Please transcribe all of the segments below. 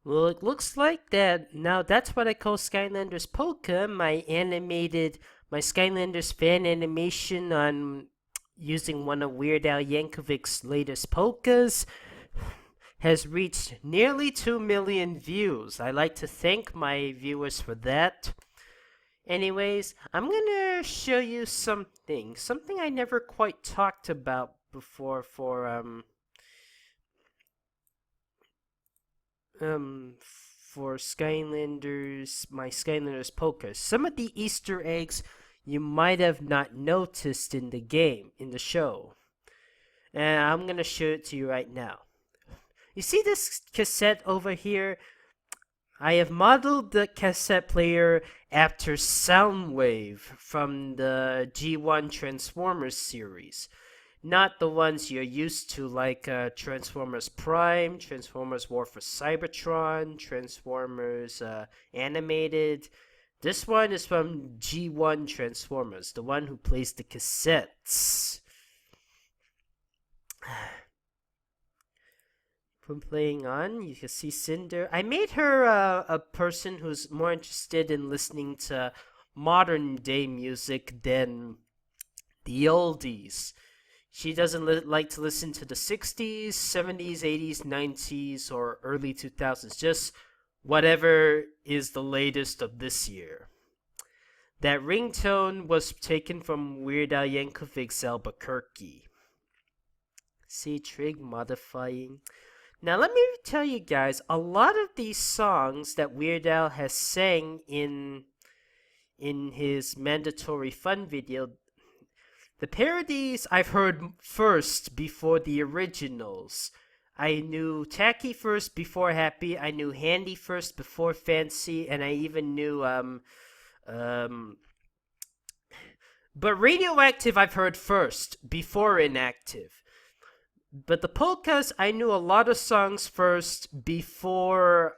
Well, it looks like that now that's what I call Skylanders Polka, my Skylanders fan animation on using one of Weird Al Yankovic's latest polkas has reached nearly 2 million views. I like to thank my viewers for that. Anyways, I'm gonna show you something I never quite talked about before for Skylanders, my Skylanders Polka. Some of the Easter eggs you might have not noticed in the game, in the show. And I'm gonna show it to you right now. You see this cassette over here? I have modeled the cassette player after Soundwave from the G1 Transformers series. Not the ones you're used to, like Transformers Prime, Transformers War for Cybertron, Transformers Animated. This one is from G1 Transformers, the one who plays the cassettes. From playing on, you can see Cinder. I made her a person who's more interested in listening to modern day music than the oldies. She doesn't like to listen to the 60s, 70s, 80s, 90s, or early 2000s. Just whatever is the latest of this year. That ringtone was taken from Weird Al Yankovic's Albuquerque. See, trig modifying. Now, let me tell you guys, a lot of these songs that Weird Al has sang in his mandatory fun video, the parodies I've heard first before the originals. I knew Tacky first before Happy. I knew Handy first before Fancy, and I even knew um. But Radioactive I've heard first before Inactive. But the polkas I knew a lot of songs first before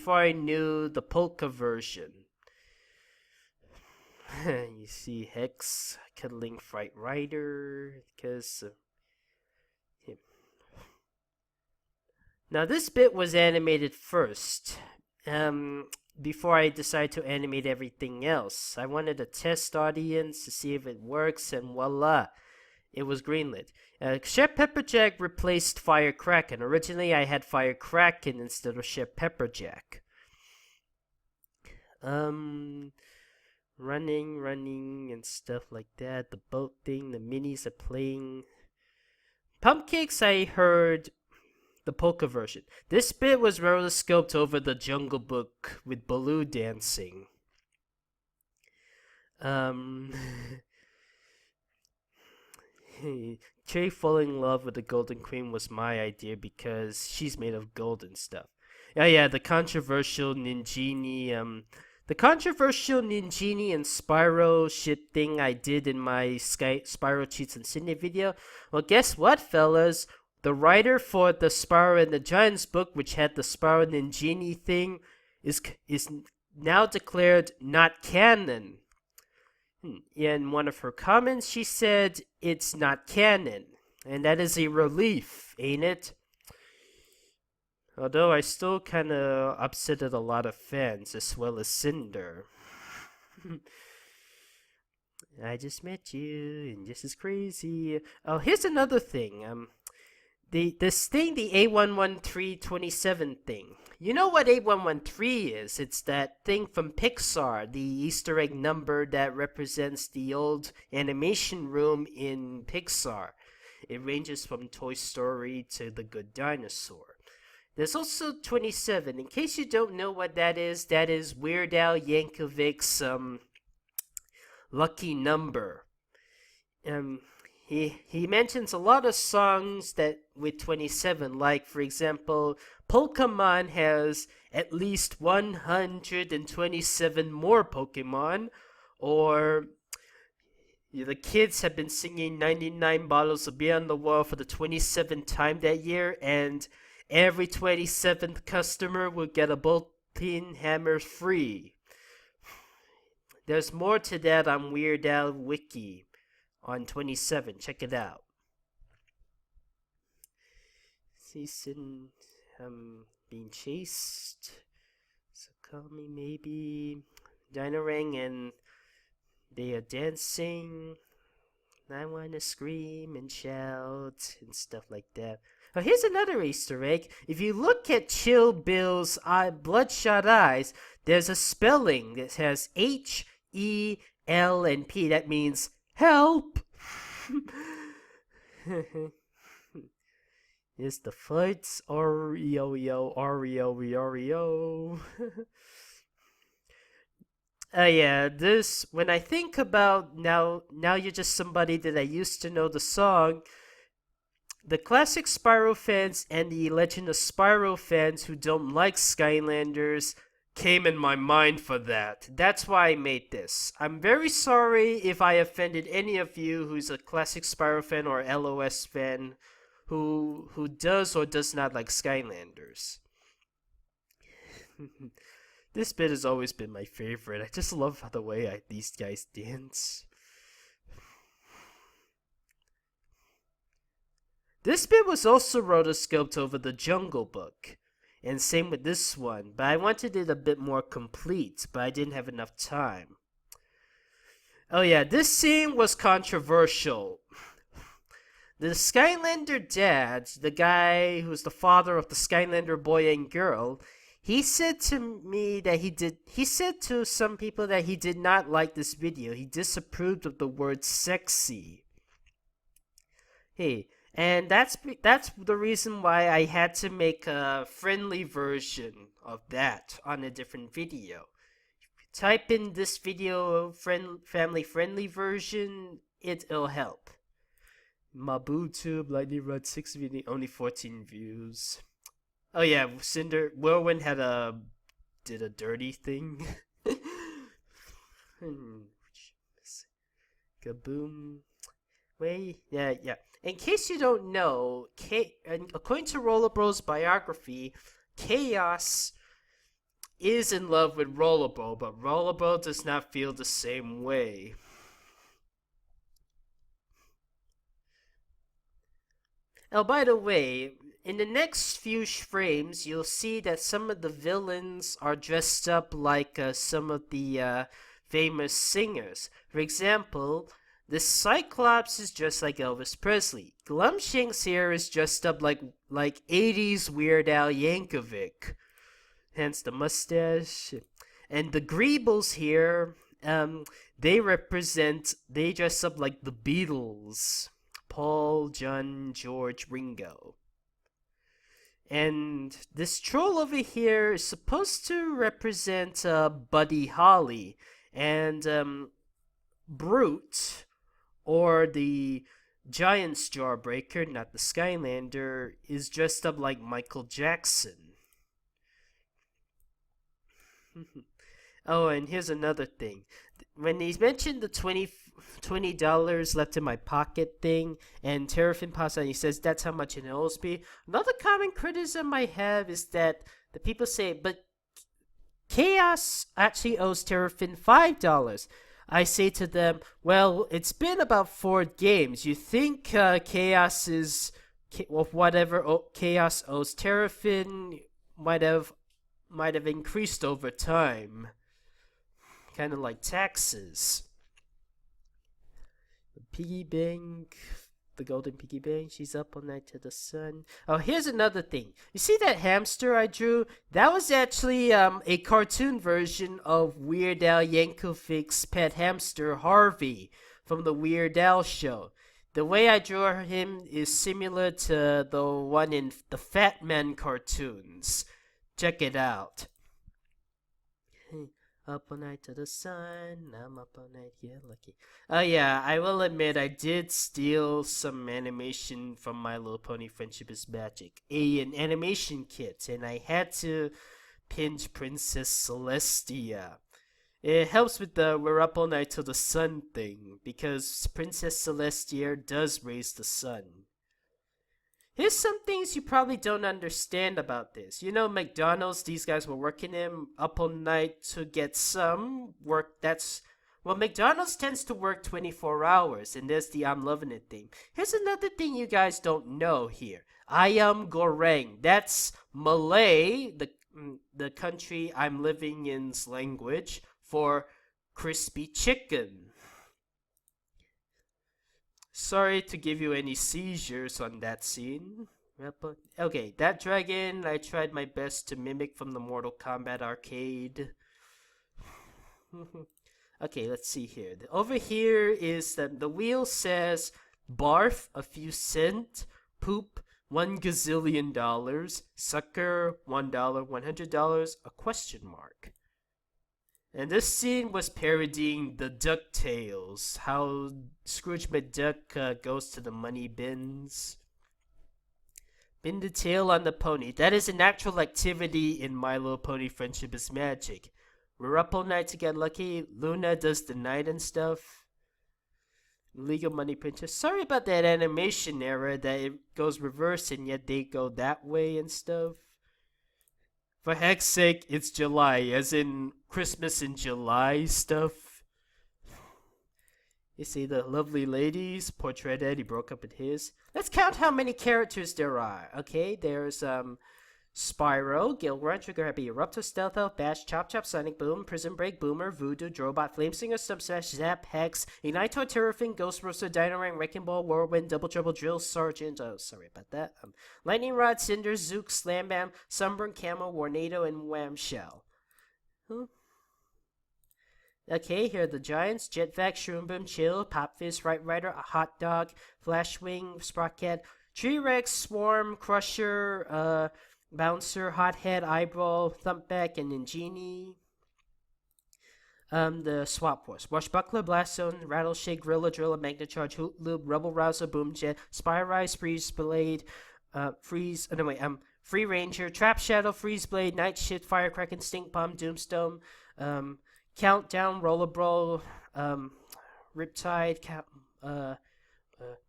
I knew the polka version. You see Hex cuddling Fright Rider because him. Now this bit was animated first. Before I decided to animate everything else, I wanted a test audience to see if it works, and voila, it was greenlit. Chef Pepperjack replaced Firecracken. Originally, I had Firecracken instead of Chef Pepperjack. Um, running, and stuff like that. The boat thing, the minis are playing. Pumpcakes, I heard the polka version. This bit was rotoscoped over the Jungle Book with Baloo dancing. Um, Trey falling in love with the Golden Queen was my idea because she's made of gold and stuff. Yeah, the controversial Ninjini and Spyro shit thing I did in my Spyro Cheats and Sydney video. Well, guess what, fellas? The writer for the Spyro and the Giants book, which had the Spyro Ninjini thing, is now declared not canon. In one of her comments, she said it's not canon, and that is a relief, ain't it? Although I still kinda upsetted a lot of fans, as well as Cinder. I just met you, and this is crazy. Oh, here's another thing. The A11327 thing. You know what A113 is? It's that thing from Pixar, the Easter egg number that represents the old animation room in Pixar. It ranges from Toy Story to The Good Dinosaur. There's also 27. In case you don't know what that is Weird Al Yankovic's lucky number. Um, he mentions a lot of songs that with 27, like for example, Pokemon has at least 127 more Pokemon, or the kids have been singing 99 bottles of beer on the wall for the 27th time that year, and every 27th customer will get a bolt pin hammer free. There's more to that on Weird Al Wiki on 27. Check it out. Season, being chased. So call me maybe. Dinarang and they are dancing. I wanna scream and shout and stuff like that. Oh, here's another Easter egg. If you look at Chill Bill's bloodshot eyes, there's a spelling that has H-E-L and P. That means help. It's the fights Oreo Oreo. Yeah, this when I think about now you're just somebody that I used to know the song. The classic Spyro fans and the Legend of Spyro fans who don't like Skylanders came in my mind for that. That's why I made this. I'm very sorry if I offended any of you who's a classic Spyro fan or LOS fan who does or does not like Skylanders. This bit has always been my favorite. I just love the way these guys dance. This bit was also rotoscoped over the Jungle Book, and same with this one, but I wanted it a bit more complete, but I didn't have enough time. Oh yeah, this scene was controversial. The Skylander dad, the guy who's the father of the Skylander boy and girl, he said to me that he said to some people that he did not like this video. He disapproved of the word sexy. Hey, and that's the reason why I had to make a friendly version of that on a different video. Type in this video family friendly version, it'll help. MabuTube, Lightning Rod 6 video, only 14 views. Oh yeah, Whirlwind did a dirty thing. Kaboom. Wait, yeah. In case you don't know, according to Rollerball's biography, Chaos is in love with Rollerball, but Rollerball does not feel the same way. Oh, by the way, in the next few frames, you'll see that some of the villains are dressed up like some of the famous singers. For example, the Cyclops is dressed like Elvis Presley. Glumshanks here is dressed up like 80s Weird Al Yankovic. Hence the mustache. And the Greebles here, they dress up like the Beatles. Paul, John, George, Ringo. And this troll over here is supposed to represent Buddy Holly. And Brute, or the Giant's Jawbreaker, not the Skylander, is dressed up like Michael Jackson. Oh, and here's another thing. When he mentioned the $20 left in my pocket thing, and Terrafin pops out and he says that's how much it owes me. Another common criticism I have is that the people say, but Chaos actually owes Terrafin $5. I say to them, well, it's been about 4 games. You think Chaos Chaos owes Terrafin might have increased over time, kind of like taxes. The piggy bank, the golden piggy bank. She's up all night to the sun. Oh, here's another thing. You see that hamster I drew? That was actually a cartoon version of Weird Al Yankovic's pet hamster Harvey from the Weird Al show. The way I drew him is similar to the one in the Fat Man cartoons. Check it out. Up all night to the sun, I'm up all night, yeah, lucky. Oh yeah, I will admit I did steal some animation from My Little Pony Friendship is Magic, an animation kit, and I had to pinch Princess Celestia. It helps with the we're up all night till the sun thing, because Princess Celestia does raise the sun. Here's some things you probably don't understand about this. You know, McDonald's, these guys were working in up all night to get some work. McDonald's tends to work 24 hours, and there's the I'm loving it thing. Here's another thing you guys don't know here. Ayam goreng. That's Malay, the country I'm living in's language for crispy chicken. Sorry to give you any seizures on that scene. Okay, that dragon I tried my best to mimic from the Mortal Kombat arcade. Okay, let's see here. Over here is that the wheel says barf a few cent, poop $1 gazillion, sucker $1, $100, a question mark. And this scene was parodying the DuckTales, how Scrooge McDuck goes to the money bins. Pin the tail on the pony. That is an actual activity in My Little Pony Friendship is Magic. We're up all night to get lucky. Luna does the night and stuff. Legal Money Printer. Sorry about that animation error that it goes reverse and yet they go that way and stuff. For heck's sake, it's July, as in Christmas in July stuff. You see the lovely ladies, portrait Eddie broke up with his. Let's count how many characters there are. Okay, there's Spyro, Gilrun, Trigger Happy, Erupto, Stealth Elf, Bash, Chop Chop, Sonic Boom, Prison Break, Boomer, Voodoo, Drobot, Flamesinger, Subslash, Zap, Hex, Igniter, Terrafin, Ghost Roaster, Dynarang, Wrecking Ball, Whirlwind, Double Trouble, Drill Sergeant, oh, sorry about that, Lightning Rod, Cinder, Zook, Slam Bam, Sunburn, Camo, Warnado, and Wham Shell. Okay, here are the Giants, Jetvac, Shroom Boom, Chill, Pop Fizz, Right Rider, a Hot Dog, Flashwing, Sprocket, Tree Rex, Swarm, Crusher, Bouncer, Hothead, Eyeball, Thumpback, and Ingenie. The Swap Force. Swashbuckler, Blast Zone, Rattleshake, Gorilla, Driller, Magnacharge, Hoot Loop, Rebel Rouser, Boomjet, Spyrise, Freeze Blade, Free Ranger, Trap Shadow, Freeze Blade, Night Shift, Firecracker, Stink Bomb, Doomstone, Countdown, Roller Brawl, Riptide,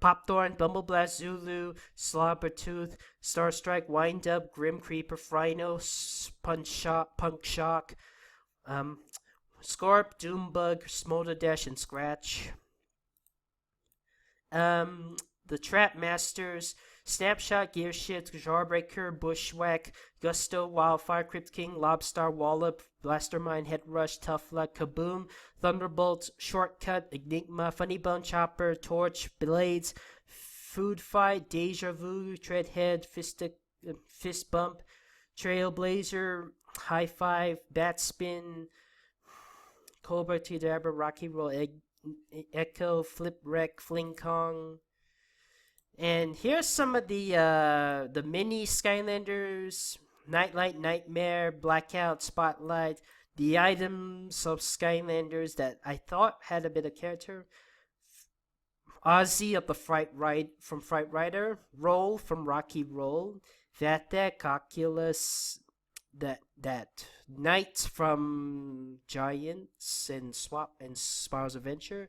Popthorn, Bumbleblast, Zulu, Slobbertooth, Starstrike, Wind Up, Grim Creeper, Frino, Punk Shock, Scorp, Doombug, Smolder Dash, and Scratch. The Trap Masters, Snapshot, Gearshift, Jawbreaker, Bushwhack, Gusto, Wildfire, Crypt King, Lobstar, Wallop, Blastermine, Head Rush, Tough Luck, Kaboom, Thunderbolt, Shortcut, Enigma, Funny Bone Chopper, Torch, Blades, Food Fight, Deja Vu, Treadhead, Fist Bump, Trailblazer, High Five, Bat Spin, Cobra, T-Dabber, Rocky Roll, Echo, Flip Wreck, Fling Kong. And here's some of the mini Skylanders: Nightlight, Nightmare, Blackout, Spotlight. The items of Skylanders that I thought had a bit of character: Ozzy of the Fright Rider, Roll from Rocky Roll, Vatek, Oculus, that Knight from Giants and Spyro's Adventure.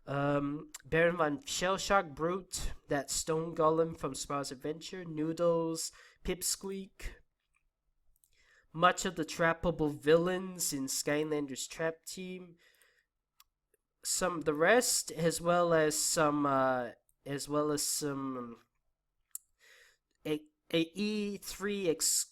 Baron von Shellshock, Brute, that Stone Golem from Spyro's Adventure, Noodles, Pipsqueak, much of the trappable villains in Skylanders Trap Team, the rest, as well as some E3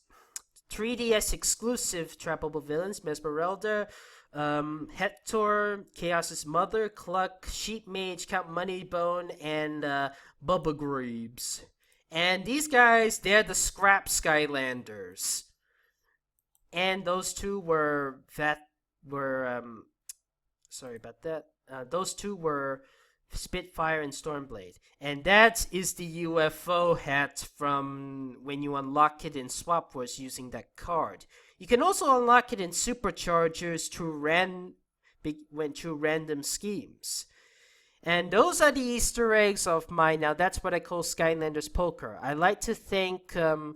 3DS exclusive trappable villains: Mesmerelda, Hector, Chaos's Mother, Cluck, Sheep Mage, Count Moneybone, and Bubba Greaves. And these guys, they're the Scrap Skylanders. And those two were sorry about that. Those two were Spitfire and Stormblade. And that is the UFO hat from when you unlock it in Swap Force using that card. You can also unlock it in Superchargers through random schemes. And those are the Easter eggs of now that's what I call Skylanders Polka. I like to thank a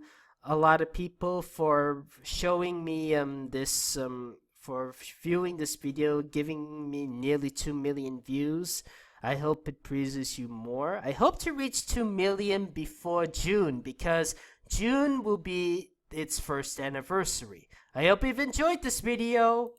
lot of people for showing me for viewing this video, giving me nearly 2 million views. I hope it pleases you more. I hope to reach 2 million before June, because June will be its first anniversary. I hope you've enjoyed this video.